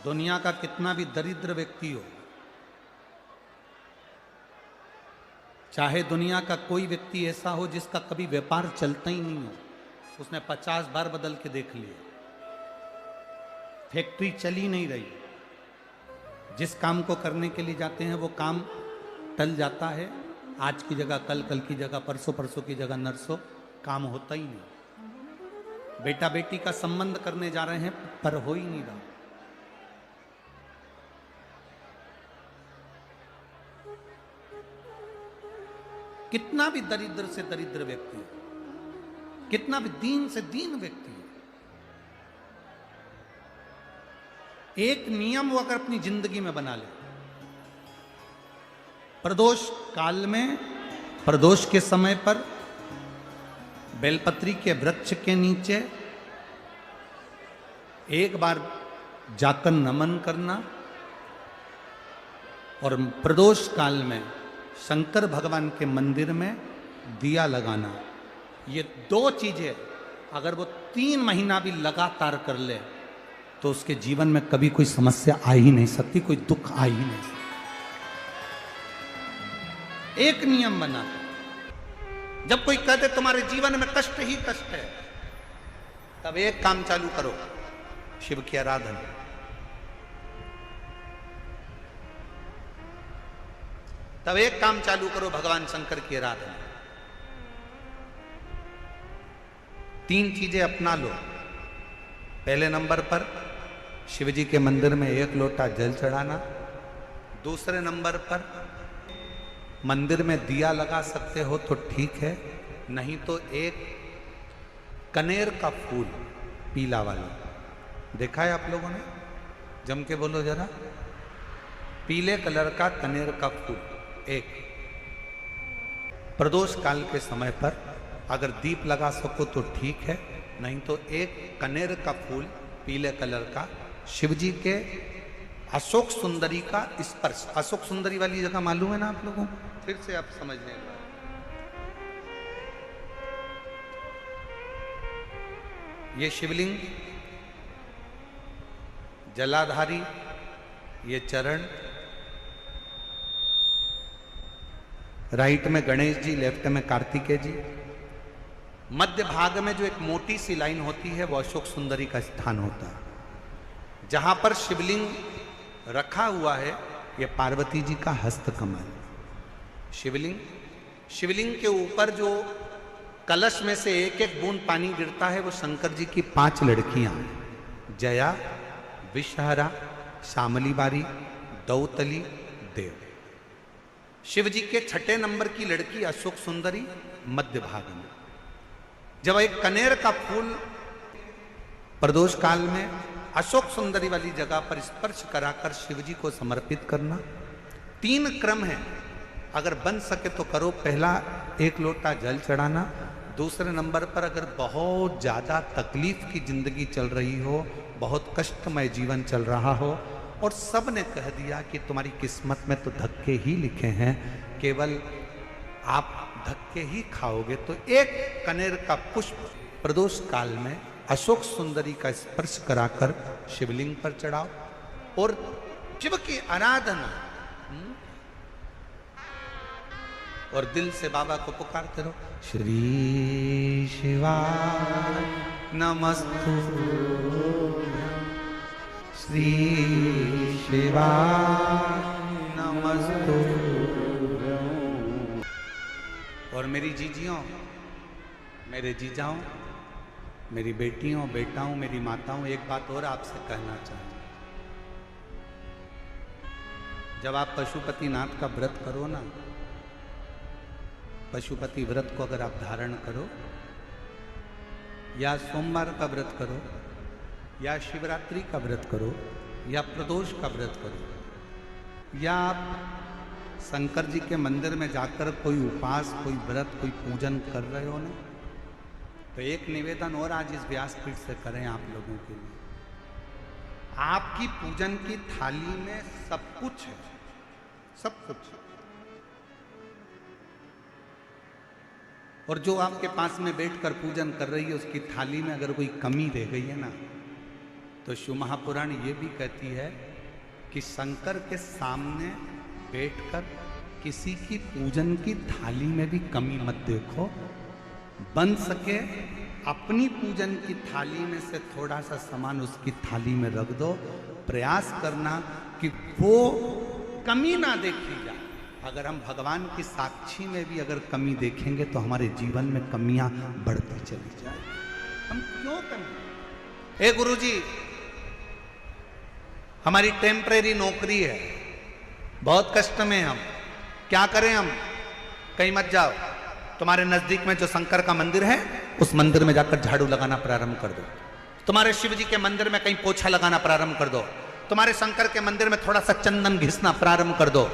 दुनिया का कितना भी दरिद्र व्यक्ति हो, चाहे दुनिया का कोई व्यक्ति ऐसा हो जिसका कभी व्यापार चलता ही नहीं हो, उसने 50 बार बदल के देख लिया, फैक्ट्री चली नहीं रही, जिस काम को करने के लिए जाते हैं वो काम टल जाता है, आज की जगह कल, कल की जगह परसों, परसों की जगह नरसों, काम होता ही नहीं। बेटा बेटी का संबंध करने जा रहे हैं पर हो ही नहीं रहा। कितना भी दरिद्र से दरिद्र व्यक्ति हो, कितना भी दीन से दीन व्यक्ति हो, एक नियम वो अगर अपनी जिंदगी में बना ले, प्रदोष काल में, प्रदोष के समय पर बेलपत्री के वृक्ष के नीचे एक बार जाकर नमन करना और प्रदोष काल में शंकर भगवान के मंदिर में दिया लगाना, ये दो चीजें अगर वो 3 महीना भी लगातार कर ले तो उसके जीवन में कभी कोई समस्या आ ही नहीं सकती, कोई दुख आ ही नहीं सकता। एक नियम बना, जब कोई कहते तुम्हारे जीवन में कष्ट ही कष्ट है, तब एक काम चालू करो, शिव की आराधना। तब एक काम चालू करो, भगवान शंकर की आराधना। 3 चीजें अपना लो। पहले नंबर पर शिव जी के मंदिर में 1 लोटा जल चढ़ाना। दूसरे नंबर पर मंदिर में दिया लगा सकते हो तो ठीक है, नहीं तो एक कनेर का फूल पीला वाला, देखा है आप लोगों ने? जम के बोलो जरा। पीले कलर का कनेर का फूल एक, प्रदोष काल के समय पर अगर दीप लगा सको तो ठीक है, नहीं तो एक कनेर का फूल पीले कलर का, शिव जी के अशोक सुंदरी का स्पर्श। अशोक सुंदरी वाली जगह मालूम है ना आप लोगों को? फिर से आप समझने का, ये शिवलिंग, जलाधारी, ये चरण, राइट में गणेश जी, लेफ्ट में कार्तिकेय जी, मध्य भाग में जो एक मोटी सी लाइन होती है वो अशोक सुंदरी का स्थान होता है। जहां पर शिवलिंग रखा हुआ है ये पार्वती जी का हस्त कमल। शिवलिंग के ऊपर जो कलश में से एक एक बूंद पानी गिरता है वो शंकर जी की 5 लड़कियां, जया, विषहरा, शामली बारी, दौतली, देव। शिव जी के 6ठे नंबर की लड़की अशोक सुंदरी मध्य भाग में। जब एक कनेर का फूल प्रदोष काल में अशोक सुंदरी वाली जगह पर स्पर्श कराकर शिव जी को समर्पित करना। 3 क्रम है, अगर बन सके तो करो। पहला 1 लोटा जल चढ़ाना। दूसरे नंबर पर अगर बहुत ज्यादा तकलीफ की जिंदगी चल रही हो, बहुत कष्टमय जीवन चल रहा हो और सब ने कह दिया कि तुम्हारी किस्मत में तो धक्के ही लिखे हैं, केवल आप धक्के ही खाओगे, तो एक कनेर का पुष्प प्रदोष काल में अशोक सुंदरी का स्पर्श कराकर शिवलिंग पर चढ़ाओ और शिव की आराधना और दिल से बाबा को पुकारते रहो, श्री शिवाय नमस्तुभ्यं, श्री शिवाय नमस्तुभ्यं। और मेरी जीजियों, मेरे जीजाओं, मेरी बेटियों, बेटाओं, मेरी माताओं, एक बात और आपसे कहना चाहता हूं। जब आप पशुपतिनाथ का व्रत करो ना, पशुपति व्रत को अगर आप धारण करो, या सोमवार का व्रत करो, या शिवरात्रि का व्रत करो, या प्रदोष का व्रत करो, या आप शंकर जी के मंदिर में जाकर कोई उपास, कोई व्रत, कोई पूजन कर रहे हो ना, तो एक निवेदन और आज इस व्यासपीठ से करें आप लोगों के लिए। आपकी पूजन की थाली में सब कुछ है, सब कुछ। और जो आपके पास में बैठकर पूजन कर रही है उसकी थाली में अगर कोई कमी रह गई है ना, तो शिव महापुराण ये भी कहती है कि शंकर के सामने बैठकर किसी की पूजन की थाली में भी कमी मत देखो, बन सके अपनी पूजन की थाली में से थोड़ा सा सामान उसकी थाली में रख दो, प्रयास करना कि वो कमी ना देखी जाए। अगर हम भगवान की साक्षी में भी अगर कमी देखेंगे तो हमारे जीवन में कमियां बढ़ती चली जाए। हम क्यों कमी? हे गुरुजी, हमारी टेम्परेरी नौकरी है, बहुत कष्ट में हम, क्या करें हम? कहीं मत जाओ, तुम्हारे नजदीक में जो शंकर का मंदिर है उस मंदिर में जाकर झाड़ू लगाना प्रारंभ कर दो। तुम्हारे शिव जी के मंदिर में कहीं पोछा लगाना प्रारंभ कर दो। तुम्हारे शंकर के मंदिर में थोड़ा सा चंदन घिसना प्रारंभ कर दो।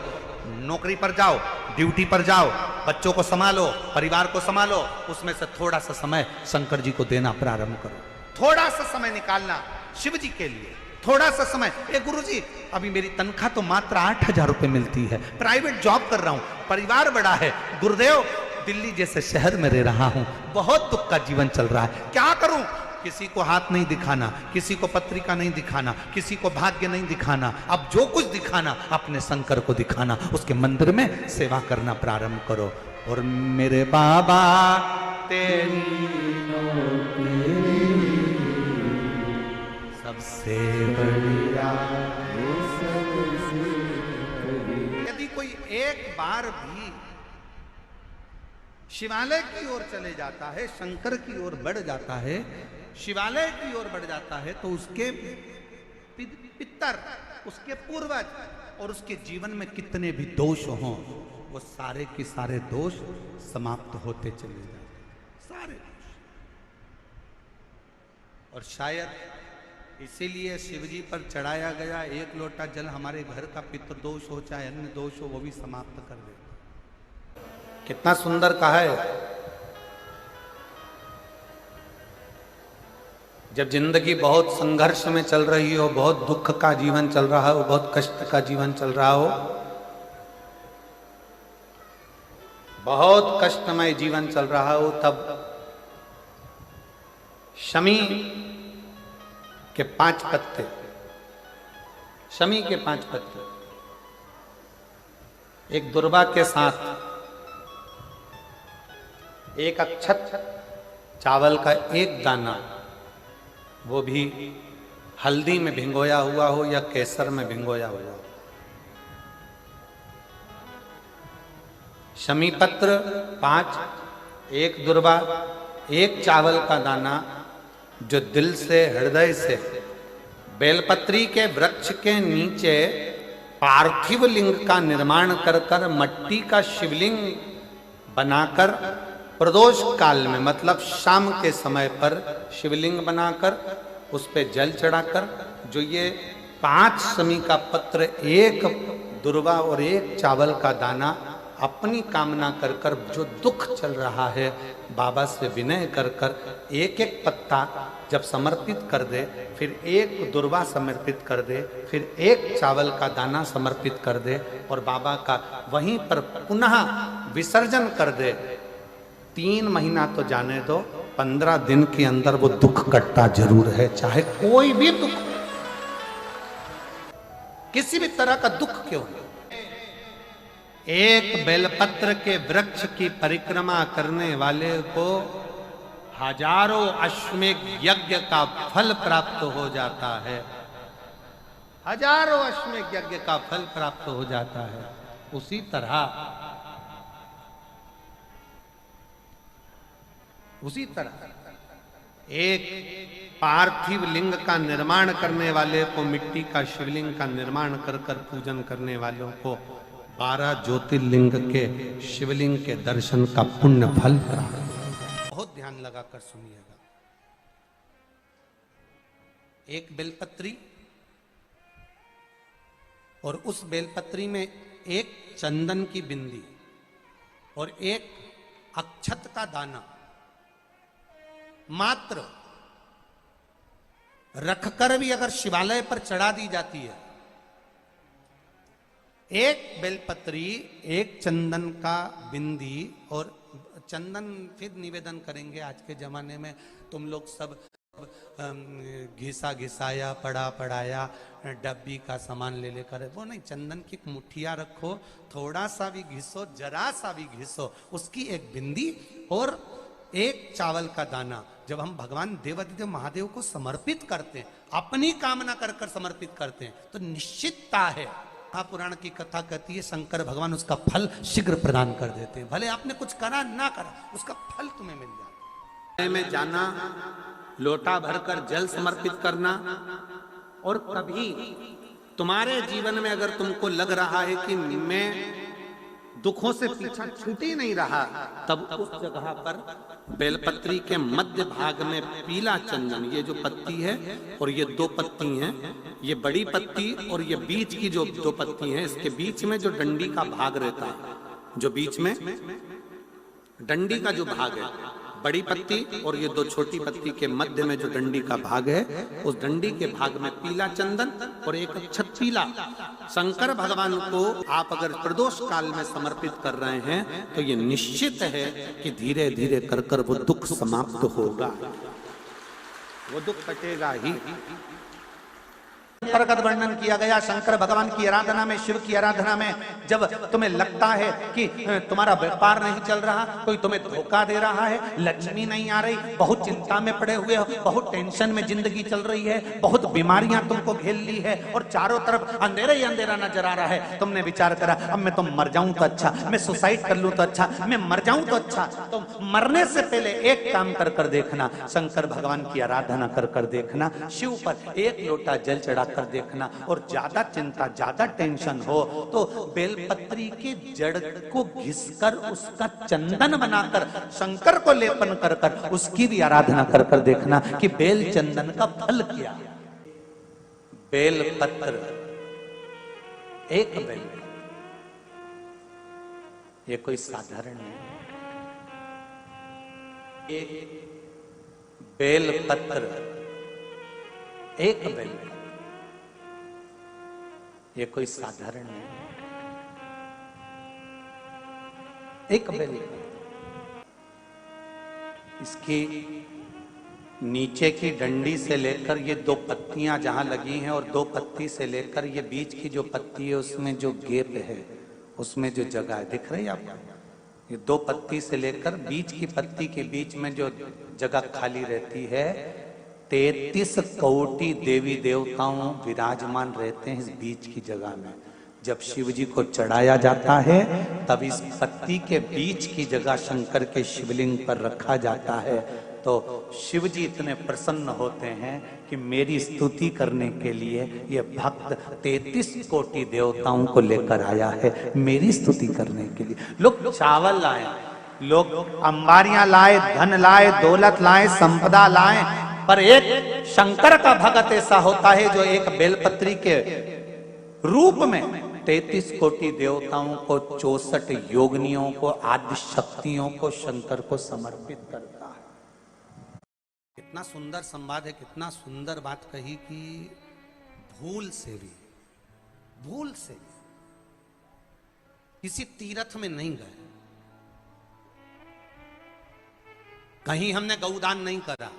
नौकरी पर जाओ, ड्यूटी पर जाओ, बच्चों को संभालो, परिवार को संभालो, उसमें से थोड़ा सा समय शंकर जी को देना प्रारंभ करो। थोड़ा सा समय निकालना शिव जी के लिए, थोड़ा सा समय। ए गुरुजी, अभी मेरी तनख्वाह तो मात्र 8,000 रुपए मिलती है, प्राइवेट जॉब कर रहा हूं, परिवार बड़ा है, गुरुदेव दिल्ली जैसे शहर में रह रहा हूं, बहुत दुख का जीवन चल रहा है, क्या करूं? किसी को हाथ नहीं दिखाना, किसी को पत्रिका नहीं दिखाना, किसी को भाग्य नहीं दिखाना, अब जो कुछ दिखाना अपने शंकर को दिखाना, उसके मंदिर में सेवा करना प्रारंभ करो। और मेरे बाबा तेरी सबसे बढ़िया, यदि कोई एक बार भी शिवालय की ओर चले जाता है, शंकर की ओर बढ़ जाता है, शिवालय की ओर बढ़ जाता है, तो उसके पितर, उसके पूर्वज और उसके जीवन में कितने भी दोष हों, वो सारे के सारे दोष समाप्त होते चले जाते, सारे दोष। और शायद इसीलिए शिवजी पर चढ़ाया गया एक लोटा जल हमारे घर का पितृदोष हो चाहे अन्य दोष हो, वो भी समाप्त कर देता। कितना सुंदर कहा है। जब जिंदगी बहुत संघर्ष में चल रही हो, बहुत दुख का जीवन चल रहा हो, बहुत कष्ट का जीवन चल रहा हो, बहुत कष्टमय जीवन चल रहा हो, तब शमी के 5 पत्ते, शमी के 5 पत्ते एक दुर्वा के साथ एक अक्षत चावल का एक दाना, वो भी हल्दी में भिंगोया हुआ हो या केसर में भिंगोया हुआ हो, शमी पत्र 5, एक दुर्वा, एक चावल का दाना, जो दिल से हृदय से बेलपत्री के वृक्ष के नीचे पार्थिव लिंग का निर्माण कर कर मट्टी का शिवलिंग बनाकर प्रदोष काल में, मतलब शाम के समय पर शिवलिंग बनाकर उस पे जल चढ़ाकर, जो ये 5 शमी का पत्र, एक दुर्वा और एक चावल का दाना, अपनी कामना कर कर, जो दुख चल रहा है बाबा से विनय कर कर एक एक पत्ता जब समर्पित कर दे, फिर एक दुर्वा समर्पित कर दे, फिर एक चावल का दाना समर्पित कर दे और बाबा का वहीं पर पुनः विसर्जन कर दे, 3 महीना तो जाने दो, 15 दिन के अंदर वो दुख कटता जरूर है, चाहे कोई भी दुख, किसी भी तरह का दुख क्यों हो। एक बेलपत्र के वृक्ष की परिक्रमा करने वाले को हजारों अश्वमेध यज्ञ का फल प्राप्त हो जाता है, हजारों अश्वमेध यज्ञ का फल प्राप्त हो जाता है। उसी तरह एक पार्थिव लिंग का निर्माण करने वाले को, मिट्टी का शिवलिंग का निर्माण कर कर पूजन करने वालों को 12 ज्योतिर्लिंग के शिवलिंग के दर्शन का पुण्य फल प्राप्त। बहुत ध्यान लगाकर सुनिएगा। एक बेलपत्री और उस बेलपत्री में एक चंदन की बिंदी और एक अक्षत का दाना मात्र रखकर भी अगर शिवालय पर चढ़ा दी जाती है, एक बेलपत्री, एक चंदन का बिंदी, और चंदन फिर निवेदन करेंगे। आज के जमाने में तुम लोग सब घिसा घिसाया पड़ा पड़ाया डब्बी का सामान ले लेकर, वो नहीं, चंदन की एक मुठिया रखो, थोड़ा सा भी घिसो, जरा सा भी घिसो, उसकी एक बिंदी और एक चावल का दाना जब हम भगवान देवाधिदेव महादेव को समर्पित करते हैं, अपनी कामना कर कर समर्पित करते हैं, तो निश्चितता है, महापुराण की कथा कहती है शंकर भगवान उसका फल शीघ्र प्रदान कर देते हैं। भले आपने कुछ करा ना करा, उसका फल तुम्हें मिल जाता है। में जाना, लोटा भरकर जल समर्पित करना, और कभी तुम्हारे जीवन में अगर तुमको लग रहा है कि मैं दुखों से पीछा छूट ही नहीं रहा, तब उस जगह पर बेलपत्री के मध्य भाग में पीला चंदन, ये जो पत्ती है और ये दो पत्ती हैं, ये बड़ी पत्ती और ये बीच की जो दो पत्ती हैं, इसके बीच में जो डंडी का भाग रहता है, जो बीच में डंडी का जो भाग है, बड़ी पत्ती और ये दो छोटी पत्ती के मध्य में जो डंडी का भाग है, उस डंडी के भाग में पीला चंदन और एक अक्षत पीला शंकर भगवान को आप अगर प्रदोष काल में समर्पित कर रहे हैं, तो ये निश्चित है कि धीरे धीरे कर कर वो दुख समाप्त होगा, वो दुख कटेगा ही। प्रकट वर्णन किया गया शंकर भगवान की आराधना में, शिव की आराधना में, जब तुम्हें लगता है कि तुम्हारा व्यापार नहीं चल रहा, कोई तुम्हें धोखा दे रहा है, लक्ष्मी नहीं आ रही, बहुत चिंता में पड़े हुए हो, बहुत टेंशन में जिंदगी चल रही है, बहुत बीमारियां तुमको घेर ली है और चारों तरफ अंधेरा ही अंधेरा नजर आ रहा है, तुमने विचार करा अब मैं तो मर जाऊं तो अच्छा, मैं सुसाइड कर लूं तो अच्छा, मैं मर जाऊं तो अच्छा, तो मरने से पहले एक काम कर कर देखना, शंकर भगवान की आराधना कर कर देखना, शिव पर एक लोटा जल चढ़ा कर देखना, और ज्यादा चिंता ज्यादा टेंशन हो तो बेलपत्री के जड़ को घिसकर उसका चंदन बनाकर शंकर को लेपन कर कर उसकी भी आराधना कर कर देखना कि बेल चंदन का फल क्या। बेलपत्र, एक बेल, ये कोई साधारण नहीं, एक बेलपत्र, एक बेल, ये कोई साधारण नहीं, एक बेल। इसकी नीचे की डंडी से लेकर ये दो पत्तियां जहां लगी हैं, और दो पत्ती से लेकर ये बीच की जो पत्ती है उसमें जो गैप है, उसमें जो जगह है, दिख रही है आपको, ये दो पत्ती से लेकर बीच की पत्ती के बीच में जो जगह खाली रहती है, 33 कोटि देवी देवताओं विराजमान रहते हैं इस बीच की जगह में। जब शिव जी को चढ़ाया जाता है तब इस पत्ती के बीच की जगह शंकर के शिवलिंग पर रखा जाता है, तो शिव जी इतने प्रसन्न होते हैं कि मेरी स्तुति करने के लिए ये भक्त 33 कोटि देवताओं को लेकर आया है, मेरी स्तुति करने के लिए। लोग चावल लाए, लोग अंबारियां लाए, धन लाए, दौलत लाए, संपदा लाए, पर एक शंकर का भगत ऐसा होता है जो एक बेलपत्री के रूप में 33 कोटि देवताओं को, 64 योगिनियों को, आदि शक्तियों को शंकर को समर्पित करता है। कितना सुंदर संवाद है, कितना सुंदर बात कही कि भूल से भी किसी तीर्थ में नहीं गए, कहीं हमने गौदान नहीं करा,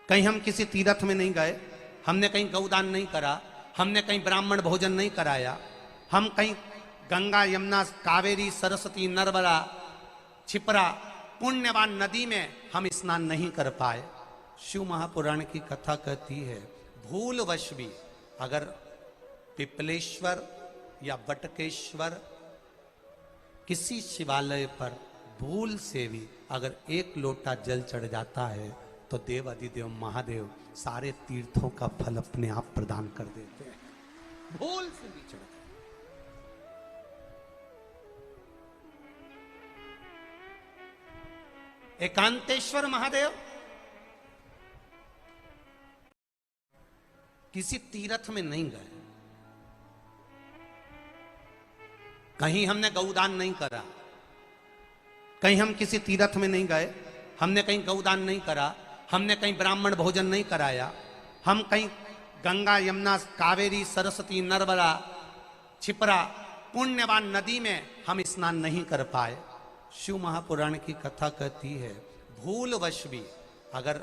कहीं हम किसी तीर्थ में नहीं गए, हमने कहीं गौदान नहीं करा, हमने कहीं ब्राह्मण भोजन नहीं कराया, हम कहीं गंगा यमुना कावेरी सरस्वती नर्मदा छिपरा पुण्यवान नदी में हम स्नान नहीं कर पाए। शिव महापुराण की कथा कहती है भूलवश भी अगर पिपलेश्वर या बटकेश्वर किसी शिवालय पर भूल से भी अगर एक लोटा जल चढ़ जाता है तो देव अधिदेव महादेव सारे तीर्थों का फल अपने आप प्रदान कर देते हैं, भूल से भी चढ़। एकांतेश्वर महादेव किसी तीर्थ में नहीं गए, कहीं हमने गौदान नहीं करा, कहीं हम किसी तीर्थ में नहीं गए, हमने कहीं गौदान नहीं करा, हमने कहीं ब्राह्मण भोजन नहीं कराया, हम कहीं गंगा यमुना कावेरी सरस्वती नर्मदा छिपरा पुण्यवान नदी में हम स्नान नहीं कर पाए। शिव महापुराण की कथा कहती है भूलवश भी अगर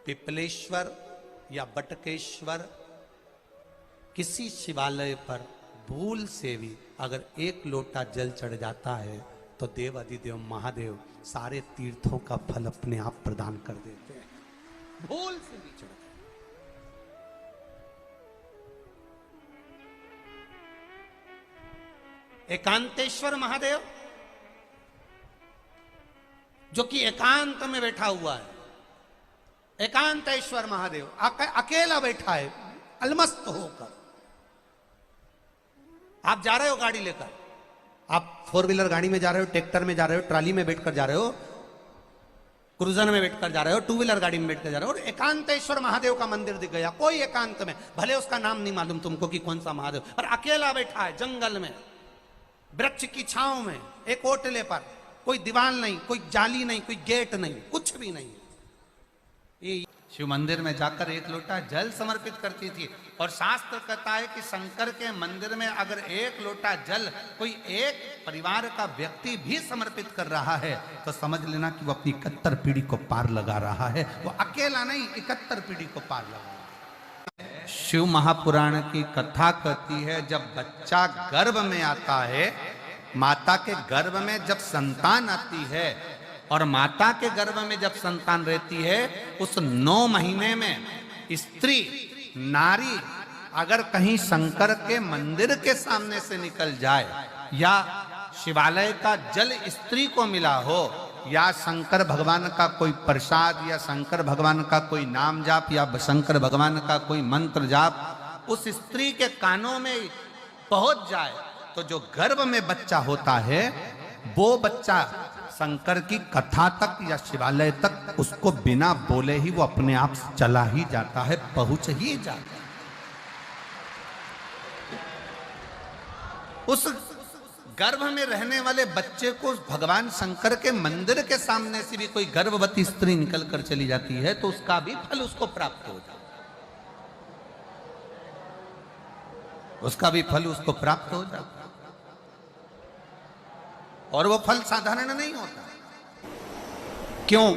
पिपलेश्वर या बटकेश्वर किसी शिवालय पर भूल से भी अगर एक लोटा जल चढ़ जाता है तो देव अधिदेव महादेव सारे तीर्थों का फल अपने आप प्रदान कर देते हैं। भूल से भी चढ़ गए। एकांतेश्वर महादेव जो कि एकांत में बैठा हुआ है, एकांतेश्वर महादेव अकेला बैठा है अलमस्त होकर। आप जा रहे हो गाड़ी लेकर, आप 4 व्हीलर गाड़ी में जा रहे हो, ट्रैक्टर में जा रहे हो, ट्राली में बैठकर जा रहे हो, क्रूजर में बैठकर जा रहे हो, 2 व्हीलर गाड़ी में बैठकर जा रहे हो, और एकांतेश्वर महादेव का मंदिर दिख गया कोई एकांत में, भले उसका नाम नहीं मालूम तुमको कि कौन सा महादेव, पर अकेला बैठा है जंगल में, वृक्ष की छांव में, एक ओटले पर, कोई दीवार नहीं, कोई जाली नहीं, कोई गेट नहीं, कुछ भी नहीं। ये शिव मंदिर में जाकर एक लोटा जल समर्पित करती थी। और शास्त्र कहता है कि शंकर के मंदिर में अगर एक लोटा जल कोई एक परिवार का व्यक्ति भी समर्पित कर रहा है तो समझ लेना कि वो अपनी 71 पीढ़ी को पार लगा रहा है। वो अकेला नहीं, 71 पीढ़ी को पार लगा रहा है। शिव महापुराण की कथा कहती है जब बच्चा गर्भ में आता है, माता के गर्भ में जब संतान आती है और माता के गर्भ में जब संतान रहती है, उस 9 महीने में स्त्री नारी अगर कहीं शंकर के मंदिर के सामने से निकल जाए या शिवालय का जल स्त्री को मिला हो या शंकर भगवान का कोई प्रसाद या शंकर भगवान का कोई नाम जाप या शंकर भगवान का कोई मंत्र जाप उस स्त्री के कानों में पहुंच जाए तो जो गर्भ में बच्चा होता है वो बच्चा शंकर की कथा तक या शिवालय तक उसको बिना बोले ही वो अपने आप चला ही जाता है, पहुंच ही जाता है। उस गर्भ में रहने वाले बच्चे को भगवान शंकर के मंदिर के सामने से भी कोई गर्भवती स्त्री निकल कर चली जाती है तो उसका भी फल उसको प्राप्त हो जाता है, उसका भी फल उसको प्राप्त हो जाता है। और वो फल साधारण नहीं होता। क्यों?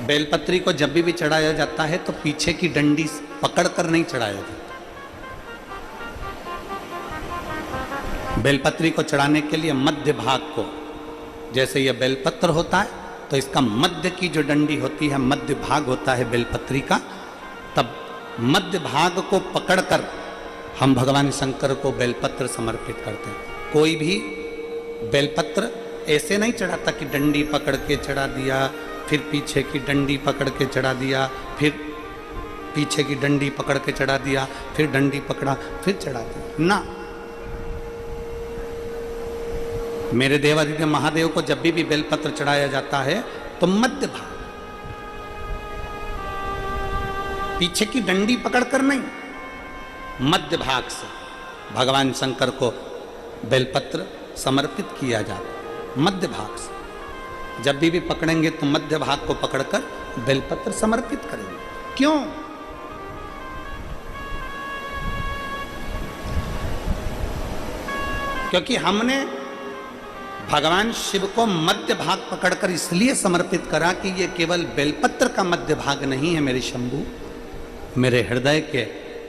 बेलपत्री को जब भी चढ़ाया जाता है तो पीछे की डंडी पकड़कर नहीं चढ़ाया जाता। बेलपत्री को चढ़ाने के लिए मध्य भाग को, जैसे यह बेलपत्र होता है तो इसका मध्य की जो डंडी होती है, मध्य भाग होता है बेलपत्री का, तब मध्य भाग को पकड़कर हम भगवान शंकर को बेलपत्र समर्पित करते हैं। कोई भी बेलपत्र ऐसे नहीं चढ़ाता कि डंडी पकड़ के चढ़ा दिया, फिर पीछे की डंडी पकड़ के चढ़ा दिया, फिर पीछे की डंडी पकड़ के चढ़ा दिया, फिर डंडी पकड़ा फिर चढ़ा दिया ना। मेरे देवाधिदेव महादेव को जब भी बेलपत्र चढ़ाया जाता है तो मध्य भाग, पीछे की डंडी पकड़कर नहीं, मध्य भाग से भगवान शंकर को बेलपत्र समर्पित किया जाता। मध्य भाग से जब भी पकड़ेंगे तो मध्य भाग को पकड़कर बेलपत्र समर्पित करेंगे। क्यों? क्योंकि हमने भगवान शिव को मध्य भाग पकड़कर इसलिए समर्पित करा कि ये केवल बेलपत्र का मध्य भाग नहीं है मेरे शंभू, मेरे हृदय के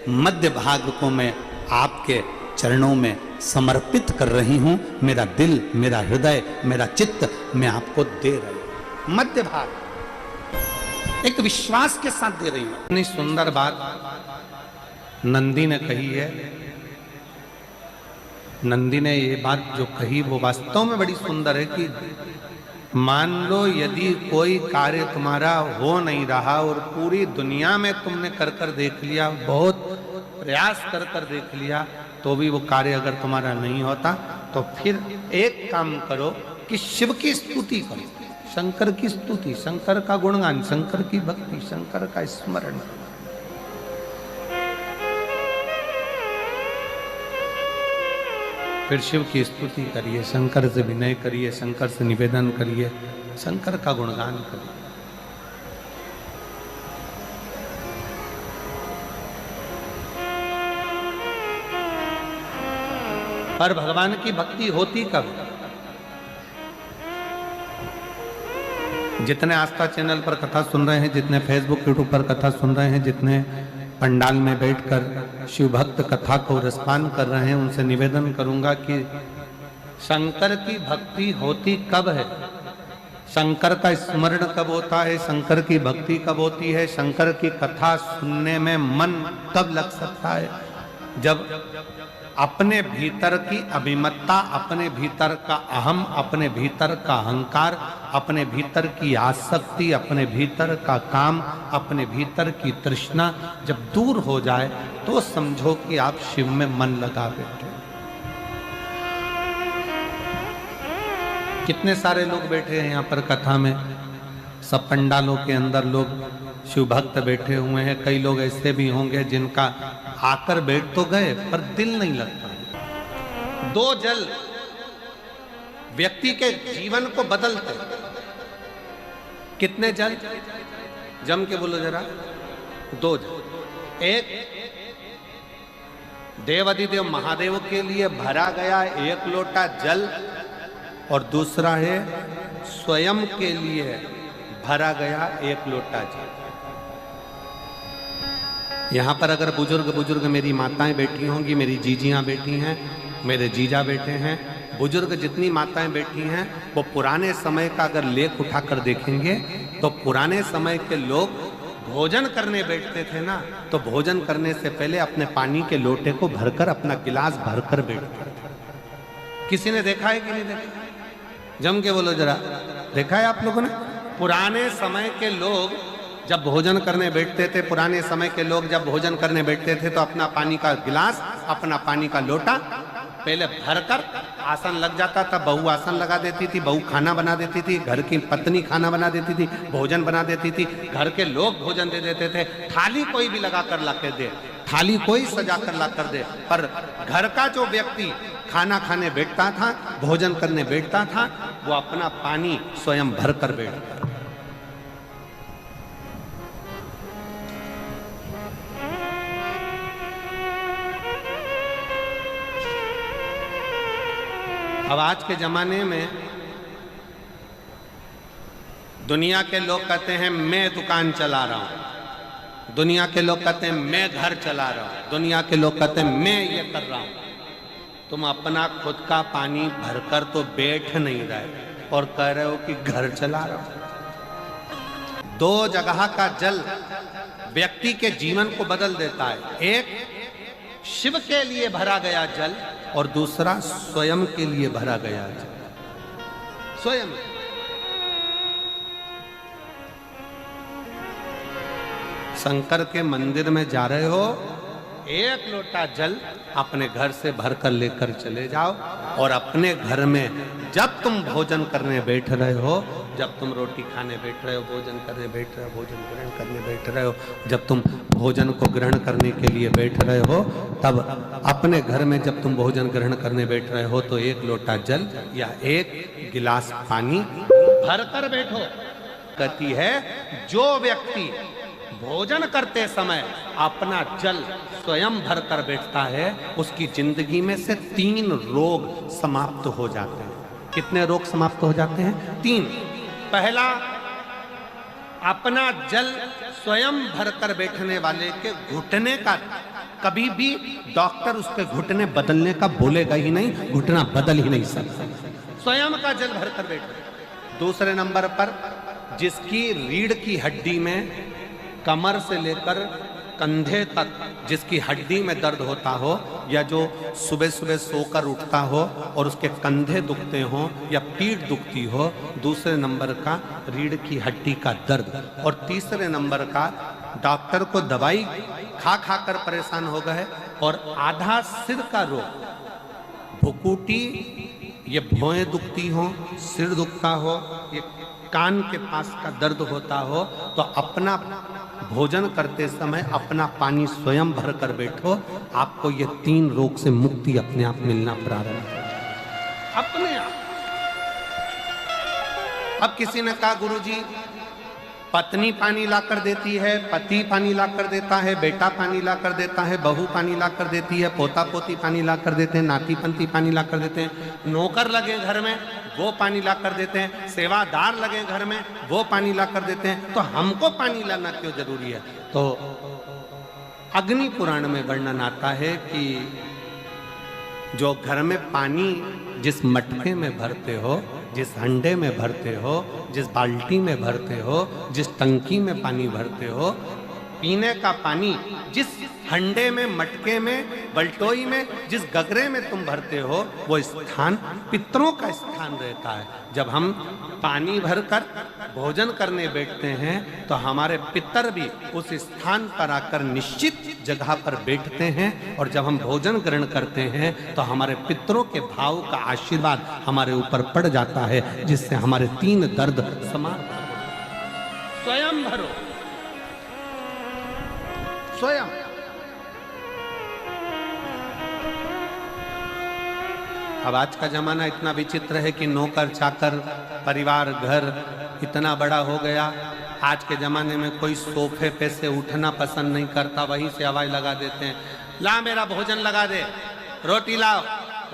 मध्य भाग को मैं आपके चरणों में समर्पित कर रही हूं। मेरा दिल, मेरा हृदय, मेरा चित्त मैं आपको दे रही हूं। मध्य भाग एक विश्वास के साथ दे रही हूं। इतनी सुंदर बात नंदी ने कही है। नंदी ने ये बात जो कही वो वास्तव में बड़ी सुंदर है कि मान लो यदि कोई कार्य तुम्हारा हो नहीं रहा और पूरी दुनिया में तुमने कर कर देख लिया, बहुत प्रयास कर कर देख लिया, तो भी वो कार्य अगर तुम्हारा नहीं होता तो फिर एक काम करो कि शिव की स्तुति करो, शंकर की स्तुति, शंकर का गुणगान, शंकर की भक्ति, शंकर का स्मरण। फिर शिव की स्तुति करिए, शंकर से विनय करिए, शंकर से निवेदन करिए, शंकर का गुणगान करिए। पर भगवान की भक्ति होती कब? जितने आस्था चैनल पर कथा सुन रहे हैं, जितने फेसबुक यूट्यूब पर कथा सुन रहे हैं, जितने पंडाल में बैठकर शिव भक्त कथा को रसपान कर रहे हैं, उनसे निवेदन करूंगा कि शंकर की भक्ति होती कब है, शंकर का स्मरण कब होता है, शंकर की भक्ति कब होती है, शंकर की कथा सुनने में मन कब लग सकता है, जब अपने भीतर की अभिमत्ता, अपने भीतर का अहम, अपने भीतर का अहंकार, अपने भीतर की आसक्ति, अपने भीतर का काम, अपने भीतर की तृष्णा जब दूर हो जाए तो समझो कि आप शिव में मन लगा बैठे। कितने सारे लोग बैठे हैं यहाँ पर कथा में, सब पंडालों के अंदर लोग शिव भक्त बैठे हुए हैं। कई लोग ऐसे भी होंगे जिनका आकर बैठ तो गए पर दिल नहीं लगता। दो जल व्यक्ति के जीवन को बदलते। कितने जल? जम के बोलो जरा। दो जल। एक देवाधिदेव महादेव के लिए भरा गया 1 लोटा जल और दूसरा है स्वयं के लिए भरा गया 1 लोटा जल। यहाँ पर अगर बुजुर्ग मेरी माताएं बैठी होंगी, मेरी जीजियां बैठी हैं, मेरे जीजा बैठे हैं, बुजुर्ग जितनी माताएं बैठी हैं वो पुराने समय का अगर लेख उठाकर देखेंगे तो पुराने समय के लोग भोजन करने बैठते थे ना, तो भोजन करने से पहले अपने पानी के लोटे को भरकर, अपना गिलास भरकर बैठते थे। किसी ने देखा है कि नहीं देखा? जम के बोलो जरा, देखा है आप लोगों ने? पुराने समय के लोग जब भोजन करने बैठते थे, पुराने समय के लोग जब भोजन करने बैठते थे तो अपना पानी का गिलास, अपना पानी का लोटा पहले भरकर आसन लग जाता था। बहू आसन लगा देती थी, बहू खाना बना देती थी, घर की पत्नी खाना बना देती थी, भोजन बना देती थी, घर के लोग भोजन दे देते थे। थाली कोई भी लगा कर ला कर दे, थाली कोई सजा कर ला कर दे, पर घर का जो व्यक्ति खाना खाने बैठता था, भोजन करने बैठता था, वो अपना पानी स्वयं भर कर बैठता। अब आज के जमाने में दुनिया के लोग कहते हैं मैं दुकान चला रहा हूं, दुनिया के लोग कहते हैं मैं घर चला रहा हूं, दुनिया के लोग कहते हैं मैं ये कर रहा हूं। तुम अपना खुद का पानी भरकर तो बैठ नहीं रहे और कह रहे हो कि घर चला रहा हूं। 2 जगह का जल व्यक्ति के जीवन को बदल देता है। एक शिव के लिए भरा गया जल और दूसरा स्वयं के लिए भरा गया जल। स्वयं शंकर के मंदिर में जा रहे हो, 1 लोटा जल अपने घर से भरकर लेकर चले जाओ और अपने घर में जब तुम भोजन करने बैठ रहे हो, जब तुम रोटी खाने बैठ रहे हो, भोजन करने बैठ रहे हो, भोजन ग्रहण करने बैठ रहे हो, जब तुम भोजन को ग्रहण करने के लिए बैठ रहे हो, तब अपने घर में जब तुम भोजन ग्रहण करने बैठ रहे हो तो 1 लोटा जल या 1 गिलास पानी भरकर बैठो। कहती है जो व्यक्ति भोजन करते समय अपना जल स्वयं भरकर बैठता है, उसकी जिंदगी में से 3 रोग समाप्त हो जाते हैं। कितने रोग समाप्त हो जाते हैं? 3। पहला, अपना जल स्वयं भरकर बैठने वाले के घुटने का कभी भी डॉक्टर उसके घुटने बदलने का बोलेगा ही नहीं, घुटना बदल ही नहीं सकता। स्वयं का जल भरकर बैठे। दूसरे नंबर पर, जिसकी रीढ़ की हड्डी में कमर से लेकर कंधे तक जिसकी हड्डी में दर्द होता हो, या जो सुबह सुबह सोकर उठता हो और उसके कंधे दुखते हो या पीठ दुखती हो। दूसरे नंबर का रीढ़ की हड्डी का दर्द। और तीसरे नंबर का डॉक्टर को दवाई खा खा कर परेशान हो गए और आधा सिर का रोग, भुकुटी, ये भौएं दुखती हो, सिर दुखता हो, ये कान के पास का दर्द होता हो, तो अपना भोजन करते समय अपना पानी स्वयं भर कर बैठो, आपको ये 3 रोग से मुक्ति अपने आप मिलना प्रारंभ हो अपने आप। अब किसी ने कहा गुरुजी पत्नी पानी ला कर देती है, पति पानी ला कर देता है, बेटा पानी ला कर देता है, बहू पानी ला कर देती है, पोता पोती पानी ला कर देते हैं, नाती पंती पानी ला कर देते हैं, नौकर लगे घर में, वो पानी ला कर देते हैं, सेवादार लगे घर में वो पानी ला कर देते हैं, तो हमको पानी लाना क्यों जरूरी है? तो अग्नि पुराण में वर्णन आता है कि जो घर में पानी जिस मटके में भरते हो, जिस हंडे में भरते हो, जिस बाल्टी में भरते हो, जिस टंकी में पानी भरते हो, पीने का पानी जिस हंडे में, मटके में, बल्टोई में, जिस गगरे में तुम भरते हो, वो स्थान पितरों का स्थान रहता है। जब हम पानी भरकर भोजन करने बैठते हैं तो हमारे पितर भी उस स्थान पर आकर निश्चित जगह पर बैठते हैं, और जब हम भोजन ग्रहण करते हैं तो हमारे पितरों के भाव का आशीर्वाद हमारे ऊपर पड़ जाता है, जिससे हमारे 3 दर्द समाप्त हो। स्वयं भरो, स्वयं। अब आज का जमाना इतना विचित्र है कि नौकर चाकर, परिवार, घर इतना बड़ा हो गया। आज के जमाने में कोई सोफे पे से उठना पसंद नहीं करता, वहीं से आवाज लगा देते हैं, ला मेरा भोजन लगा दे, रोटी लाओ।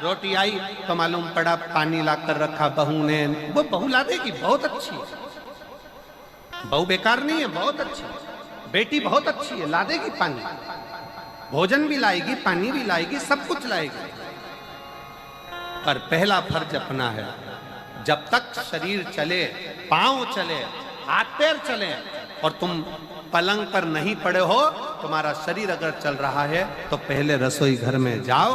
रोटी आई तो मालूम पड़ा पानी ला कर रखा बहू ने। वो बहू ला देगी, बहुत अच्छी है, बहू बेकार नहीं है, बहुत अच्छी है, बेटी बहुत अच्छी है, ला देगी पानी, भोजन भी लाएगी, पानी भी लाएगी, सब कुछ लाएगी। पर पहला फर्ज अपना है, जब तक शरीर चले, पांव चले, हाथ पैर चले, और तुम पलंग पर नहीं पड़े हो, तुम्हारा शरीर अगर चल रहा है तो पहले रसोई घर में जाओ,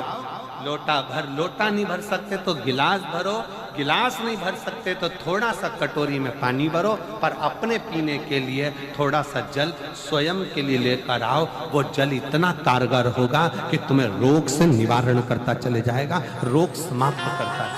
लोटा भर, लोटा नहीं भर सकते तो गिलास भरो, गिलास नहीं भर सकते तो थोड़ा सा कटोरी में पानी भरो, पर अपने पीने के लिए थोड़ा सा जल स्वयं के लिए लेकर आओ। वो जल इतना कारगर होगा कि तुम्हें रोग से निवारण करता चले जाएगा, रोग समाप्त करता है।